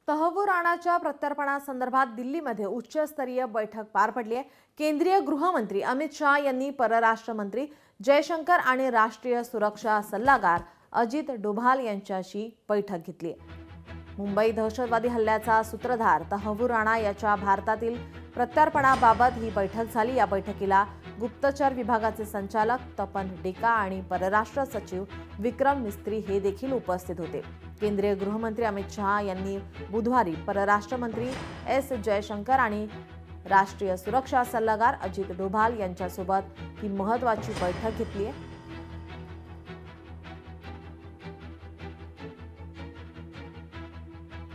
तहव्वूर राणाच्या प्रत्यार्पणासंदर्भात दिल्लीमध्ये उच्चस्तरीय बैठक पार पडली आहे। केंद्रीय गृहमंत्री अमित शाह यांनी परराष्ट्र मंत्री जयशंकर आणि राष्ट्रीय सुरक्षा सल्लागार अजित डोभाल यांच्याशी बैठक घेतली आहे। मुंबई दहशतवादी हल्ल्याचा सूत्रधार तहव्वूर राणा याच्या भारतातील प्रत्यार्पणाबाबत ही बैठक झाली। या बैठकीला गुप्तचर विभागाचे संचालक तपन डेका आणि परराष्ट्र सचिव विक्रम मिस्त्री हे देखील उपस्थित होते। केंद्रीय गृहमंत्री अमित शाह यांनी बुधवारी परराष्ट्र मंत्री एस जयशंकर आणि राष्ट्रीय सुरक्षा सल्लागार अजित डोभाल यांच्यासोबत ही महत्त्वाची बैठक घेतली आहे।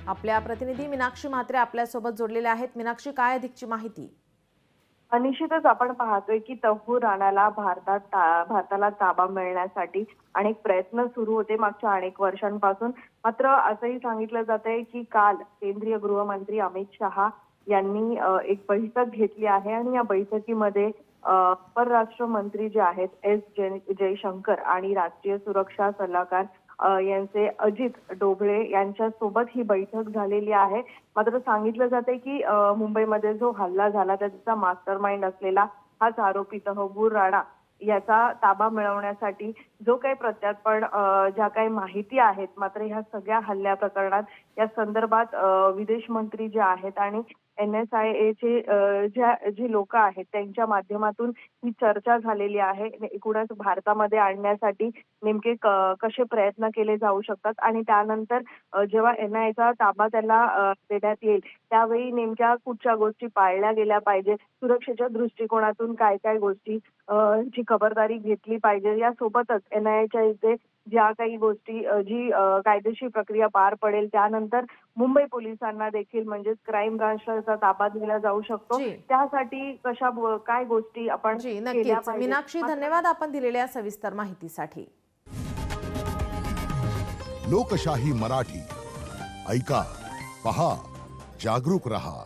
आपल्या प्रतिनिधी मीनाक्षी म्हात्रे आपल्यासोबत जोडलेले आहेत। मीनाक्षी, काय अधिकची माहिती? निश्चितच आपण पाहतोय की तहव्वूर राणाला भारताला ताबा मिळण्यासाठी अनेक प्रयत्न सुरू होते मागच्या अनेक वर्षांपासून। मात्र असंही सांगितलं जातंय की काल केंद्रीय गृहमंत्री अमित शहा यांनी एक बैठक घेतली आहे आणि या बैठकीमध्ये परराष्ट्र मंत्री जे आहेत एस जयशंकर आणि राष्ट्रीय सुरक्षा सल्लागार यांचे अजित डोभाल यांच्यासोबत ही बैठक झालेली आहे। मात्र सांगितलं जाते की मुंबईमध्ये जो हल्ला झाला त्याचा मास्टरमाइंड असलेला हाच आरोपी तहव्वूर राणा याचा ताबा मिळवण्यासाठी जो काही प्रत्यार्पण ज्या काही माहिती आहेत, मात्र ह्या सगळ्या हल्ल्या प्रकरणात या संदर्भात विदेश मंत्री जे आहेत आणि NSIA चे जी लोक आहेत त्यांच्या माध्यमातून ही चर्चा झालेली आहे। एकूणच भारतामध्ये आणण्यासाठी नेमके कसे प्रयत्न केले जाऊ शकतात आणि त्यानंतर जेव्हा NIA ताबा त्याला देण्यात येईल त्यावेळी नेमक्या कुठच्या गोष्टी पाळल्या गेल्या पाहिजे, सुरक्षेच्या दृष्टिकोनातून काय काय गोष्टी ची खबरदारी घेतली पाहिजे, यासोबतच NIAच्या इथे ज्या काही गोष्टी जी कायदेशीर प्रक्रिया पार पडेल त्यानंतर मुंबई पोलिसांना देखील म्हणजे क्राईम ब्रांचचा ताबा दिला जाऊ शकतो। त्यासाठी काय गोष्टी आपण केल्या पाहिजे। मीनाक्षी, धन्यवाद आपण दिलेल्या सविस्तर माहितीसाठी। लोकशाही मराठी ऐका, पहा, जागरूक रहा।